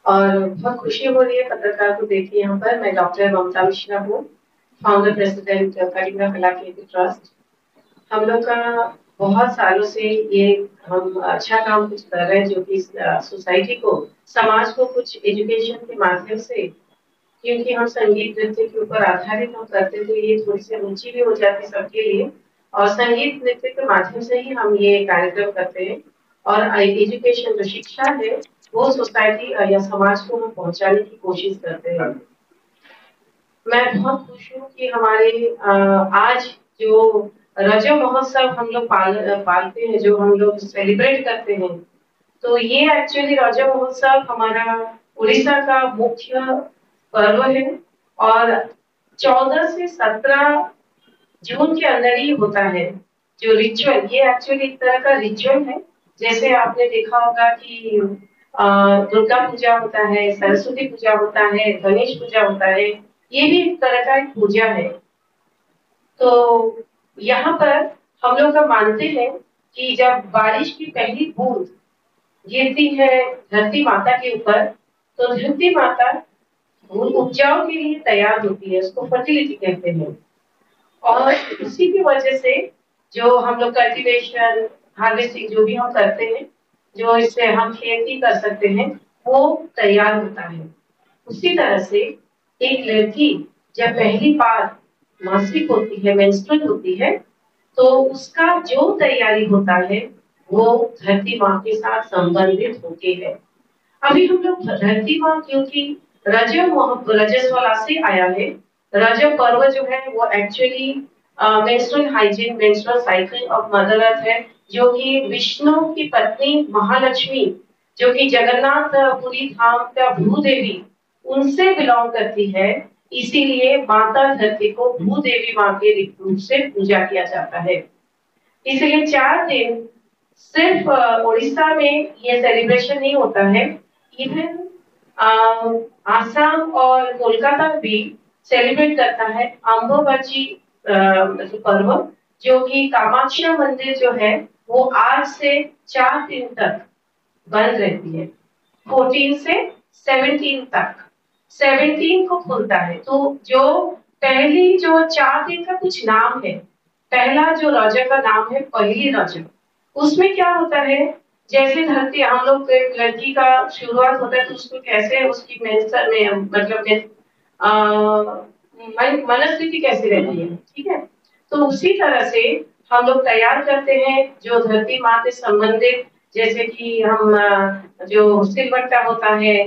और बहुत खुशी हो रही है पत्रकार को देख के यहाँ पर। मैं डॉक्टर ममता मिश्रा हूँ, फाउंडर प्रेसिडेंट कलिंगा कला केंद्र ट्रस्ट। हम लोग का बहुत सालों से ये हम अच्छा काम कुछ कर रहे हैं जो कि सोसाइटी को, समाज को कुछ एजुकेशन के माध्यम से, क्योंकि हम संगीत नृत्य के ऊपर आधारित हम करते थे, ये थोड़ी सी रुचि भी हो जाती सबके लिए। और संगीत नृत्य के माध्यम से ही हम ये कार्यक्रम करते हैं। और एजुकेशन जो शिक्षा है वो सोसाइटी या समाज को हम पहुंचाने की कोशिश करते हैं। मैं बहुत खुश हूँ कि हमारे आज जो रजत महोत्सव हम लोग पालते हैं, जो हम लोग सेलिब्रेट करते हैं, तो ये एक्चुअली रजत महोत्सव हमारा उड़ीसा का मुख्य पर्व है। और 14 से 17 जून के अंदर ही होता है। जो रिचुअल, ये एक्चुअली एक तरह का रिचुअल है। जैसे आपने देखा होगा कि अ, दुर्गा पूजा होता है, सरस्वती पूजा होता है, गणेश पूजा होता है, ये भी एक तरह का एक पूजा है। तो यहाँ पर हम लोग का मानते हैं कि जब बारिश की पहली बूंद गिरती है धरती माता के ऊपर, तो धरती माता वो उपजाऊ के लिए तैयार होती है, उसको फर्टिलिटी कहते हैं। और उसी की वजह से जो हम लोग कल्टीवेशन, हार्वेस्टिंग जो भी हम करते हैं, जो इससे हम खेती कर सकते हैं, वो तैयार होता है। उसी तरह से एक लड़की जब पहली बार मासिक होती है, मेंस्ट्रुअल होती है, तो उसका जो तैयारी होता है वो धरती माँ के साथ संबंधित होके है। अभी हम लोग धरती माँ, क्योंकि रजस्वला से आया है। रजत पर्व जो है वो actually menstrual hygiene, menstrual cycle of mother earth है, जो कि विष्णु की पत्नी महालक्ष्मी, जो कि जगन्नाथपुरी धाम का भूदेवी, उनसे बिलोंग करती है। इसीलिए माता धरती को भूदेवी माँ के रूप से पूजा किया जाता है। इसलिए 4 दिन सिर्फ उड़ीसा में ये सेलिब्रेशन नहीं होता है। इवन आसाम और कोलकाता भी सेलिब्रेट करता है अम्बुबाची पर्व, जो कि कामाख्या मंदिर जो है वो आज से 4 दिन तक बंद रहती है। 14 से 17 तक, 17 को खुलता है। तो जो पहली जो 4 दिन का कुछ नाम है, पहला जो राजा का नाम है पहली राजा, उसमें क्या होता है, जैसे धरती हम लोग एक लड़की का शुरुआत होता है तो उसको कैसे उसकी मेंस्ट्रुअल में मतलब मनस्थिति कैसी रहती है, ठीक है। तो उसी तरह से हम लोग तैयार करते हैं जो धरती माँ से संबंधित, जैसे कि हम जो सिलवट्टा होता है,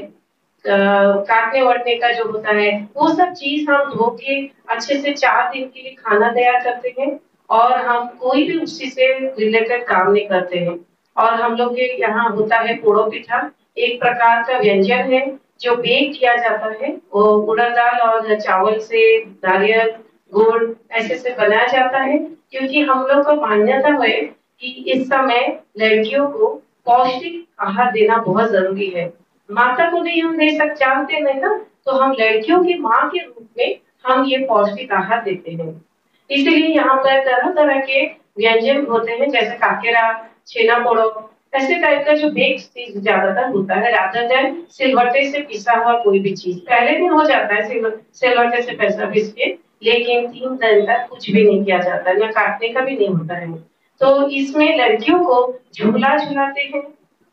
काटने वटने का जो होता है, वो सब चीज हम धो के अच्छे से 4 दिन के लिए खाना तैयार करते हैं। और हम कोई भी उसी से रिलेटेड काम नहीं करते हैं। और हम लोग के यहाँ होता है पोड़ो पिठा, एक प्रकार का व्यंजन है जो बेक किया जाता है। वो उड़द दाल और चावल से, नारियल, गुड़ ऐसे से बनाया जाता है। क्योंकि हम लोग को मान्यता है कि इस समय लड़कियों को पौष्टिक आहार देना बहुत जरूरी है। माता को नहीं हम दे सक जानते नहीं ना, तो हम लड़कियों की माँ के रूप में हम ये पौष्टिक आहार देते हैं। इसीलिए यहाँ पर तरह तरह के व्यंजन होते हैं, जैसे काकेरा, छेना पोड़ो, ऐसे टाइप का जो बेक्ड चीज ज्यादातर होता है, रादर देन सिलवट्टे से पिसा हुआ कोई भी चीज। पहले दिन हो जाता है सिलवट्टे से पैसा पीस के, लेकिन 3 दिन तक कुछ भी नहीं किया जाता, ना काटने का भी नहीं होता है। तो इसमें लड़कियों को झूला झुलाते हैं,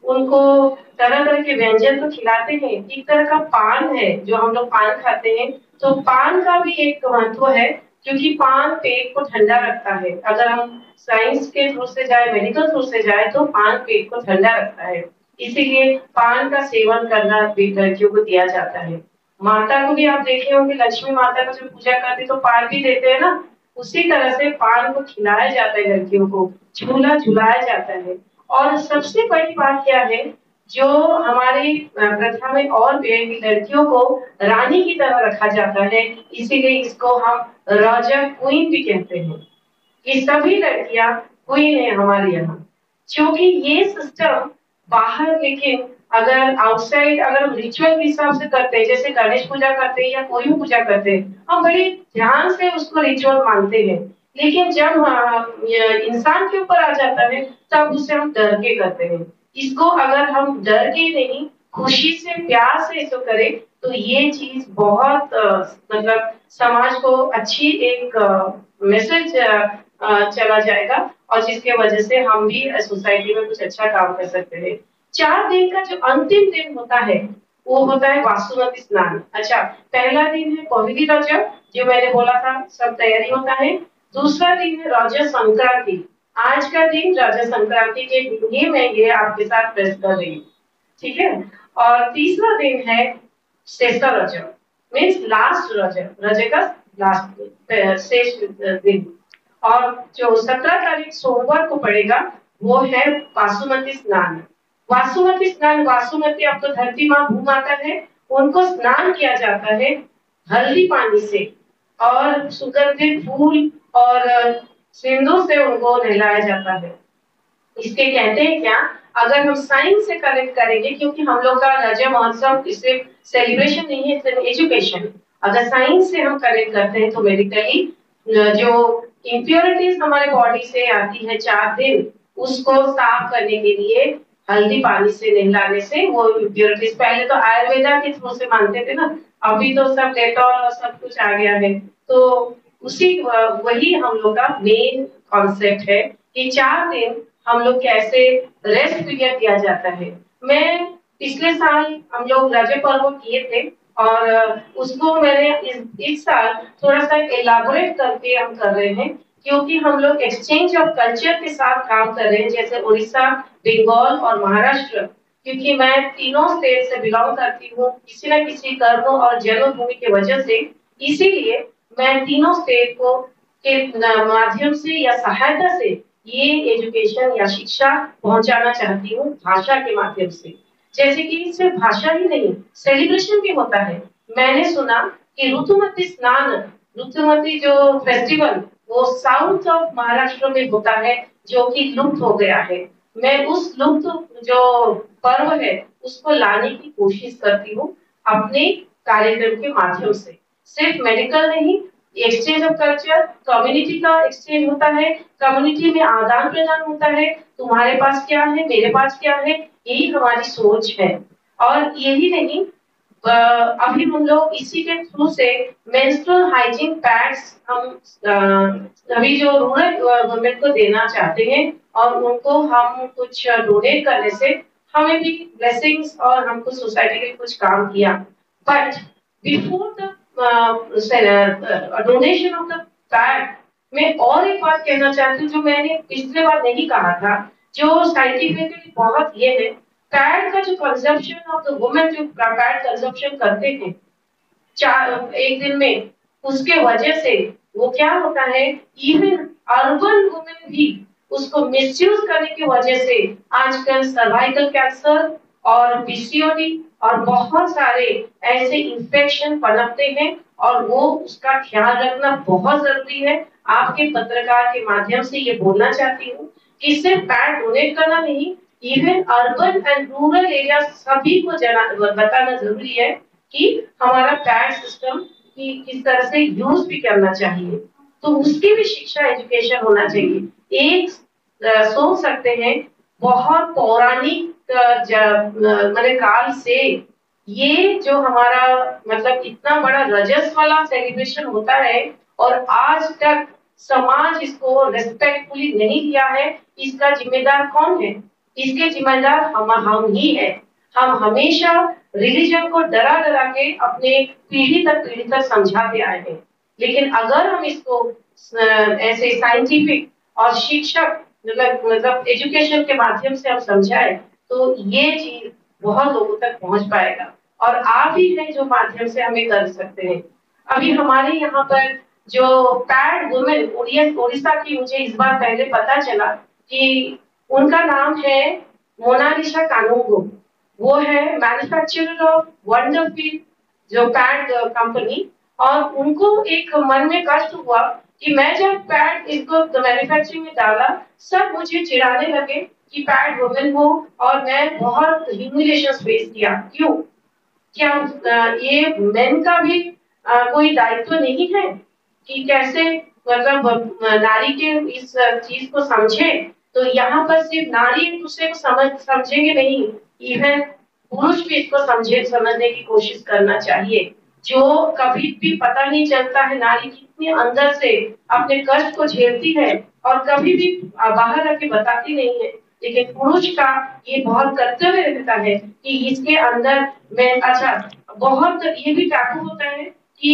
उनको तरह तरह के व्यंजन तो खिलाते हैं। एक तरह का पान है, जो हम लोग पान खाते हैं, तो पान का भी एक महत्व है, क्योंकि पान पेट को ठंडा रखता है। अगर हम साइंस के थ्रू से जाए, मेडिकल थ्रू से जाए, तो पान पेट को ठंडा रखता है। इसीलिए पान का सेवन करना लड़कियों को दिया जाता है। माता को भी आप देखे होंगे, लक्ष्मी माता को जब पूजा करते तो पान भी देते हैं ना, उसी तरह से पान को खिलाया जाता है, लड़कियों को झूला झुलाया जाता है। और सबसे बड़ी बात क्या है, जो हमारी प्रथा में और भी है कि लड़कियों को रानी की तरह रखा जाता है। इसीलिए इसको हम राजा क्वीन भी कहते हैं, कि सभी लड़कियां क्वीन है हमारे यहाँ। क्योंकि ये सिस्टम बाहर, लेकिन अगर आउटसाइड अगर हम रिचुअल के हिसाब से करते हैं, जैसे गणेश पूजा करते हैं या कोई भी पूजा करते हैं, हम बड़े ध्यान से उसको रिचुअल मानते हैं। लेकिन जब ये इंसान के ऊपर आ जाता है, तब उसे हम डर के करते हैं। इसको अगर हम डर के नहीं, खुशी से प्यार से इसको करे तो ये चीज बहुत मतलब समाज को अच्छी एक मैसेज चला जाएगा और जिसके वजह से हम भी सोसाइटी में कुछ अच्छा काम कर सकते हैं। 4 दिन का जो अंतिम दिन होता है वो होता है वासुमती स्नान। अच्छा, पहला दिन है पहली रजब जो मैंने बोला था, सब तैयारी होता है। दूसरा दिन है रज संक्रांति। आज का दिन रज संक्रांति के दिन ही मैं ये आपके साथ प्रेस कर रही हूँ, ठीक है। और तीसरा दिन है शेष रजब, मीन्स लास्ट रजब, रज का लास्ट शेष दिन। और जो 17 तारीख सोमवार को पड़ेगा वो है वासुमती स्नान। वासुमती स्नान, वासुमती अब तो धरती माँ भू माता है, उनको स्नान किया जाता है हल्दी पानी से और सुगंधित फूल और सिंदूर से उनको नहलाया जाता है। इसके कहते हैं क्या, अगर हम साइंस से कनेक्ट करेंगे, क्योंकि हम लोग का रजत महोत्सव इसे सेलिब्रेशन नहीं है, सिर्फ एजुकेशन। अगर साइंस से हम कनेक्ट करते हैं तो मेडिकली जो इम्प्योरिटीज हमारे बॉडी से आती है 4 दिन, उसको साफ करने के लिए हल्दी पानी से नहलाने से वो इम्प्योरिटीज, पहले तो आयुर्वेदा के थ्रू से मानते थे ना, अभी तो सब डेटॉल और सब कुछ आ गया है। तो उसी वही हम लोग का मेन कॉन्सेप्ट है कि 4 दिन हम लोग कैसे रेस्ट पीरियड दिया जाता है। मैं पिछले साल हम लोग रजत पर्व किए थे और उसको मैंने इस साल थोड़ा सा एलाबोरेट करके हम कर रहे हैं, क्योंकि हम लोग एक्सचेंज ऑफ कल्चर के साथ काम कर रहे हैं, जैसे उड़ीसा, बंगाल और महाराष्ट्र। क्योंकि मैं तीनों स्टेट से बिलोंग करती हूँ किसी न किसी कर्म और जन्मभूमि की वजह से, इसीलिए मैं तीनों स्टेट को के माध्यम से या सहायता से ये एजुकेशन या शिक्षा पहुंचाना चाहती हूँ भाषा के माध्यम से। जैसे कि सिर्फ भाषा ही नहीं, सेलिब्रेशन भी होता है। मैंने सुना कि ऋतुमती स्नान, ऋतुमती जो फेस्टिवल वो साउथ ऑफ महाराष्ट्र में होता है, जो कि लुप्त हो गया है। मैं उस लुप्त जो पर्व है उसको लाने की कोशिश करती हूँ अपने कार्यक्रम के माध्यम से। सिर्फ मेडिकल नहीं, एक्सचेंज ऑफ कल्चर, कम्युनिटी का एक्सचेंज होता है, कम्युनिटी में आदान प्रदान होता है, तुम्हारे पास क्या है मेरे पास क्या है, यही हमारी सोच है। और यही नहीं, अभी हम लोग इसी के थ्रू से मेंस्ट्रुअल हाइजीन पैड्स हम अभी जो रूरल वुमेन को देना चाहते हैं और उनको हम कुछ डोनेट करने से हमें भी ब्लेसिंग्स और हमको सोसाइटी के कुछ काम किया। But before the donation of the pad, मैं और एक बात कहना चाहती हूँ जो मैंने पिछले बार नहीं कहा था, जो साइंटिफिकली बहुत ये है, पैड का जो कंजम्पशन ऑफ द वुमेन, जो पैड कंजम्पशन करते हैं चार एक दिन में, उसके वजह से वो क्या होता है, इवन अर्बन वुमेन भी उसको मिसयूज करने की वजह से आजकल सर्वाइकल कैंसर और पीसीओडी और बहुत सारे ऐसे इन्फेक्शन पनपते हैं, और वो उसका ख्याल रखना बहुत जरूरी है। आपके पत्रकार के माध्यम से ये बोलना चाहती हूँ कि सिर्फ पैड डोनेट करना नहीं, even urban and rural area सभी को बताना जरूरी है कि हमारा पैड सिस्टम की किस तरह से यूज भी करना चाहिए। तो उसकी भी शिक्षा, एजुकेशन होना चाहिए। एक सोच सकते हैं बहुत पौराणिक मैंने काल से ये जो हमारा मतलब इतना बड़ा रजस वाला सेलिब्रेशन होता है और आज तक समाज इसको रेस्पेक्टफुली नहीं लिया है, इसका जिम्मेदार कौन है? इसके जिम्मेदार हम ही है। हम हमेशा रिलीजन को डरा डरा के अपने पीढ़ी तक समझाते आए हैं, लेकिन अगर हम इसको ऐसे साइंटिफिक और शिक्षक मतलब एजुकेशन के माध्यम से हम समझाए तो ये चीज बहुत लोगों तक पहुंच पाएगा, और आप ही हैं जो माध्यम से हमें कर सकते हैं। अभी हमारे यहाँ पर जो पैड वुमेन उड़ीसा की, मुझे इस बार पहले पता चला कि उनका नाम है मोनालिसा कानूंगो। वो है मैन्युफैक्चरर ऑफ वंडरफील जो पैड कंपनी, और उनको एक मन में कष्ट हुआ कि मैं जब पैड इसको मैन्युफैक्चरिंग में डाला, सब मुझे चिढ़ाने लगे कि पैड वुमेन हो, और मैं बहुत ह्यूमिलिएशन फेस किया। क्यों? क्या ये मेन का भी कोई दायित्व नहीं है कि कैसे मतलब नारी के इस चीज को समझे? तो यहाँ पर सिर्फ नारी एक दूसरे को समझेंगे नहीं, इवन पुरुष भी इसको समझने की कोशिश करना चाहिए। जो कभी भी पता नहीं चलता है नारी कितनी अंदर से अपने कष्ट को झेलती है और कभी भी बाहर आके बताती नहीं है। लेकिन पुरुष का ये बहुत कर्तव्य रहता है कि इसके अंदर में अच्छा बहुत ये भी टापू होता है कि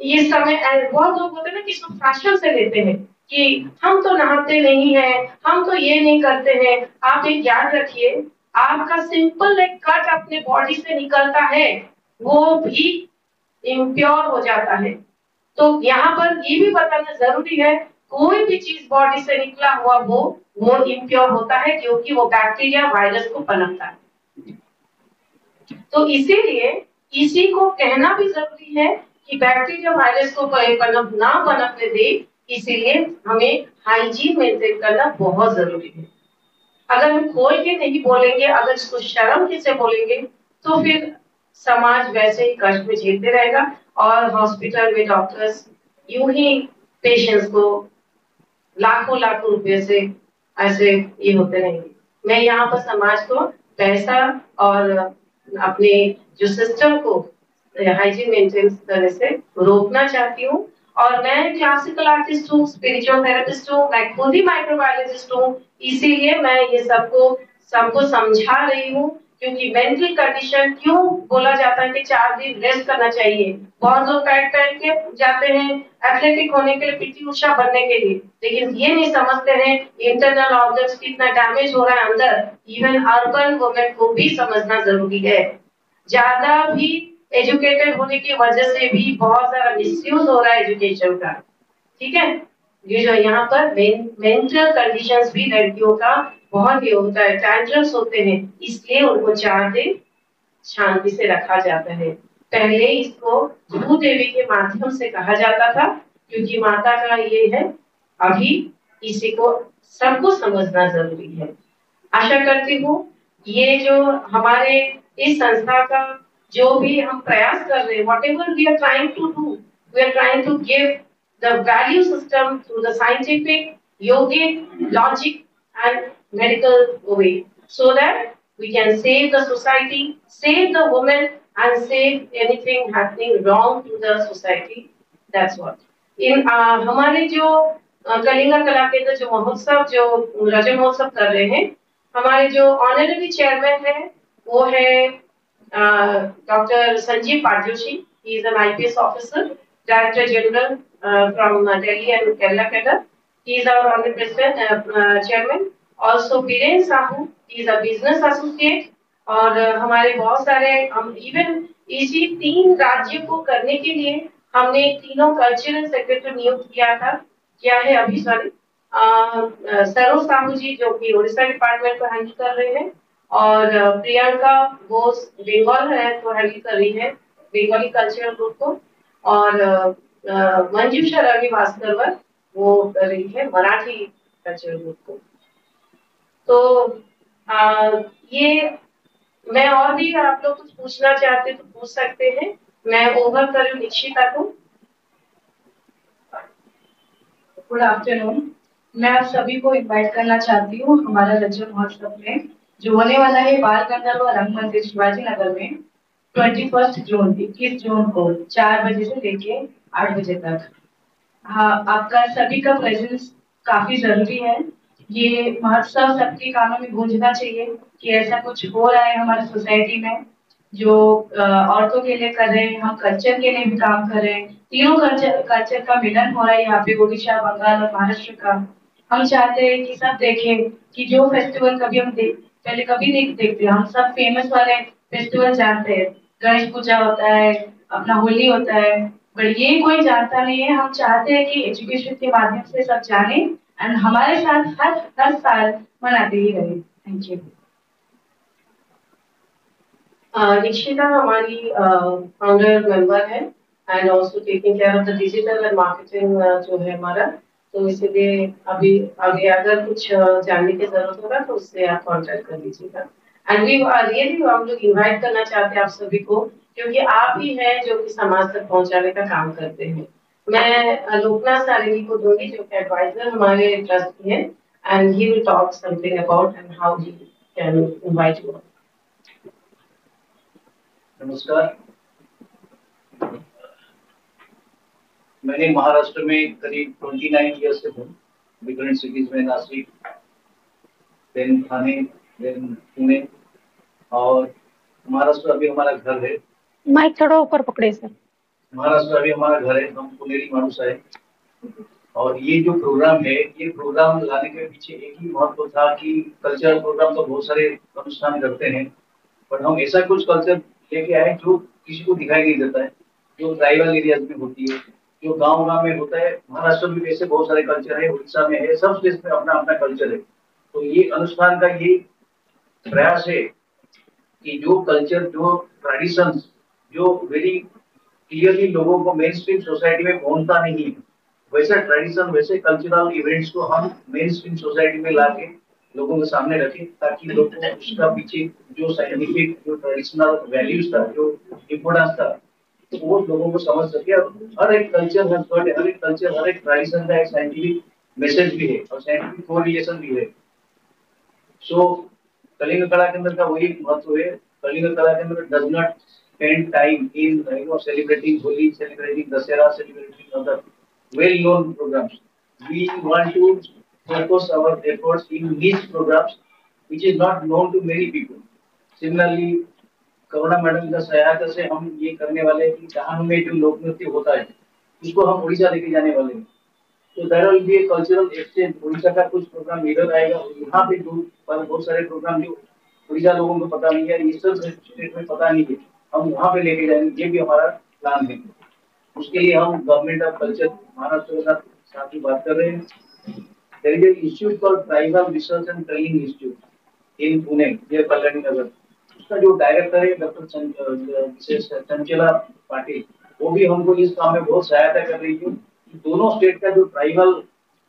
ये समय बहुत लोग होते हैं ना कि इसको फैशन से लेते हैं कि हम तो नहाते नहीं हैं, हम तो ये नहीं करते हैं। आप एक याद रखिए, आपका सिंपल एक कट अपने बॉडी से निकलता है, वो भी इम्प्योर हो जाता है। तो यहाँ पर ये भी बताना जरूरी है, कोई भी चीज बॉडी से निकला हुआ वो इम्प्योर होता है क्योंकि वो बैक्टीरिया वायरस को पनपता है। तो इसीलिए इसी को कहना भी जरूरी है कि बैक्टीरिया वायरस को ना पनपने दे, इसीलिए हमें हाइजीन मेंटेन करना बहुत जरूरी है। अगर हम खोल के नहीं बोलेंगे, अगर इसको शर्म से बोलेंगे, तो फिर समाज वैसे ही कष्ट में झेलते रहेगा और हॉस्पिटल में डॉक्टर्स यूं ही पेशेंट्स को लाखों लाखों रुपए से ऐसे ये होते रहेंगे। मैं यहाँ पर समाज को पैसा और अपने जो सिस्टम को हाइजीन मेंटेन करने से रोकना चाहती हूँ। और मैं क्लासिकल आर्टिस्ट हूँ, स्पिरिचुअल थेरेपिस्ट हूँ, मैं खुद ही माइक्रोबायोलॉजिस्ट हूँ, इसीलिए मैं ये सबको समझा रही हूँ। क्योंकि मेंटल कंडीशन क्यों बोला जाता है कि 4 दिन रेस्ट करना चाहिए। बहुत लोग पैड पहन के जाते हैं एथलेटिक होने के लिए, पीटी उषा बनने के लिए, लेकिन ये नहीं समझते हैं इंटरनल ऑर्गन्स कितना डैमेज हो रहा है अंदर। इवन अर्बन वुमेन को भी समझना जरूरी है। ज्यादा भी एजुकेटेड होने की वजह से भी बहुत सारा मिसयूज हो रहा है एजुकेशन का। ठीक है, ये जो यहाँ पर मेंटल कंडीशंस भी लड़कियों का बहुत ही होता है, टैंट्रम्स होते हैं, इसलिए उनको 4 दिन शांति से रखा जाता है। पहले इसको भूदेवी के माध्यम से कहा जाता था, क्योंकि माता का ये है। अभी इसी को सबको समझना जरूरी है। आशा करती हूँ ये जो हमारे इस संस्था का जो भी हम प्रयास कर रहे हैं, whatever we are trying to do, we are trying to give the value system through the scientific, yogic, logic and medical way, so that we can save the society, save the women and save anything happening wrong to the society. That's what. इन हमारे जो कलिंगा कला केंद्र जो महोत्सव जो रजत महोत्सव कर रहे हैं, हमारे जो ऑनरेरी चेयरमैन है वो है doctor Sanjeev Patjoshi. He is an IPS officer, director general from Delhi and Kerala cadre. He is our honorary president chairman. Also Biren Sahu, he is a business associate. और हमारे बहुत सारे हम इवन इसी 3 राज्यों को करने के लिए हमने तीनों कल्चरल सेक्रेटरी नियुक्त किया है अभी सॉरी सरोज साहू जी जो कि उड़ीसा डिपार्टमेंट को हैंडल कर रहे हैं, और प्रियंका बोस बंगाल है तो हैंडल कर रही है बंगाली कल्चरल ग्रुप को, और मंजूषा रवि भास्कर वो कर रही है मराठी कल्चरल ग्रुप को। तो ये मैं और भी आप लोग कुछ पूछना चाहते तो पूछ सकते हैं। मैं ओवर कर रही हूँ निक्षिता को। Good afternoon. मैं आप सभी को इनवाइट करना चाहती हूँ हमारा रजत महोत्सव में जो होने वाला है बाल गंधर्व रंग मंदिर शिवाजी नगर में 21 जून 21 जून को 4 बजे से लेके 8 बजे तक। हाँ, आपका सभी का प्रेजेंस काफी जरूरी है। ये महोत्सव सबके कानों में गूंजना चाहिए कि ऐसा कुछ हो रहा है हमारी सोसाइटी में जो औरतों के लिए कर रहे हैं, हम कल्चर के लिए भी काम कर रहे हैं। तीनों कल्चर का मिलन हो रहा है यहाँ पे, ओडिशा, बंगाल और महाराष्ट्र का। हम चाहते हैं कि सब देखें कि जो फेस्टिवल कभी हम पहले कभी नहीं देखते, हम सब फेमस वाले फेस्टिवल जानते हैं। गणेश पूजा होता है, अपना होली होता है, पर ये कोई जानता नहीं है। हम चाहते हैं कि एजुकेशन के माध्यम से सब जाने एंड हमारे साथ हर हर साल मनाते ही रहे। Thank you. निक्षिता हमारी फाउंडर मेंबर है and also taking care of the digital and marketing जो है हमारा। तो इसलिए अभी आगे अगर कुछ जानने की जरूरत होगा तो उससे आप कांटेक्ट कर लीजिएगा। एंड वी रियली हम लोग इनवाइट करना चाहते हैं आप सभी को, क्योंकि आप ही हैं जो कि समाज तक पहुंचाने का काम करते हैं। मैं लोकनाथ सारेंगी को दूंगी जो कि एडवाइजर हमारे ट्रस्ट की है, and he will talk something about and how he can invite you. नमस्कार। मैंने महाराष्ट्र में करीब 29 ईयर्स से हूँ, डिफरेंट सिटीज में, नासिक, देन ठाणे, देन पुणे, और महाराष्ट्र अभी हमारा घर है। माइक थोड़ा ऊपर पकड़े सर। महाराष्ट्र अभी हमारा घर है, हम पुनेरी मानुस है। और ये जो प्रोग्राम है, ये प्रोग्राम लाने के पीछे एक ही महत्व था कि कल्चरल प्रोग्राम तो बहुत सारे अनुष्ठान करते हैं, पर हम ऐसा कुछ कल्चर लेके आए जो किसी को दिखाई नहीं देता है, जो ट्राइबल एरियाज में होती है, जो गांव गांव में होता है। महाराष्ट्र में वैसे बहुत सारे कल्चर है, उड़ीसा में है, सब स्टेट में अपना अपना कल्चर है। तो ये अनुष्ठान का ये प्रयास है कि जो कल्चर, जो ट्रेडिशंस, जो वेरी क्लियरली लोगों को मेन स्ट्रीम सोसाइटी में पहुंचता नहीं है, वैसे ट्रेडिशन, वैसे कल्चरल इवेंट्स को हम मेन स्ट्रीम सोसाइटी में लाके लोगों के सामने रखें, ताकि लोगों को उसका पीछे जो साइंटिफिक, जो ट्रेडिशनल वैल्यूज था, जो इम्पोर्टेंस था, तो वो लोगों को समझ सके। और हर एक कल्चर, हर एक कल्चर, हर एक ट्रेडिशन का एक साइंटिफिक मैसेज भी है और साइंटिफिक कोरिलेशन भी है। सो कलिंग कला के अंदर का वही महत्व है। कलिंग कला के अंदर does not spend time in celebrating Holi, celebrating Dussehra, celebrating other well known programs. We want to focus our efforts in niche programs which is not known to many people. Similarly, Karuna madam का सहायता से हम ये करने वाले हैं कि कहानी में जो लोक नृत्य होता है उसको हम उड़ीसा लेके जाने वाले हैं। तो there will be a cultural exchange. Orissa का कुछ प्रोग्राम इधर आएगा, यहाँ पे बहुत सारे प्रोग्राम जो उड़ीसा लोगों को पता नहीं है, ईस्टर्न स्टेट में पता नहीं है, हम वहाँ पे लेके जाएंगे। ये भी हमारा प्लान है। उसके लिए हम गवर्नमेंट ऑफ कल्चर महाराष्ट्र के साथ ही बात कर रहे हैं। There is an institute called tribal research and training institute in Pune, near Kalyani Nagar. उसका जो डायरेक्टर है डॉक्टर चंचला पाटिल, वो भी हमको इस काम में बहुत सहायता कर रही है कि दोनों स्टेट का जो ट्राइबल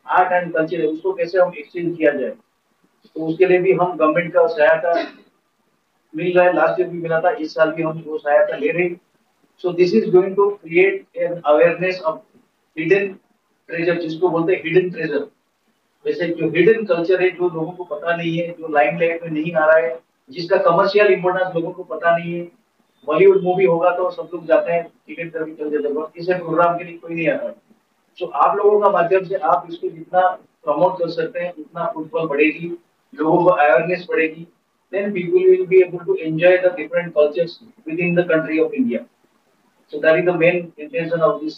आर्ट एंड कल्चर है उसको कैसे हम एक्सचेंज किया जाए। तो उसके लिए भी हम गवर्नमेंट का सहायता मिल रहा है, लास्ट ईयर भी मिला था, इस साल भी हम वो सहायता ले रहे हैं। So this is going to create an awareness of hidden treasure, जिसको बोलते हैं hidden treasure। वैसे जो hidden culture है, जो लोगों को पता नहीं है, जो लाइमलाइट में नहीं आ रहा है, जिसका कमर्शियल इंपोर्टेंस लोगों को पता नहीं है। बॉलीवुड मूवी होगा तो सब लोग जाते हैं, टिकट करके चल जाते हैं, किसी प्रोग्राम के लिए कोई नहीं आता। तो आप लोगों का माध्यम से आप इसको जितना प्रमोट कर सकते हैं उतना फुटबॉल बढ़ेगी, लोगों को अवेयरनेस बढ़ेगी। Then people will be able to enjoy the different cultures within the country of India. So that is the main intention of this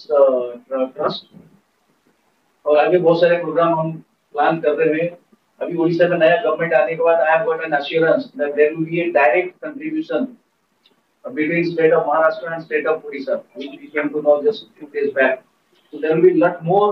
trust। और आगे बहुत सारे प्रोग्राम हम प्लान कर रहे हैं। अभी उड़ीसा में नया गवर्नमेंट आने के बाद I have got an assurance that there will be a direct contribution between state of Maharashtra and state of Odisha, which we came to know just 2 days back. So there will be lot more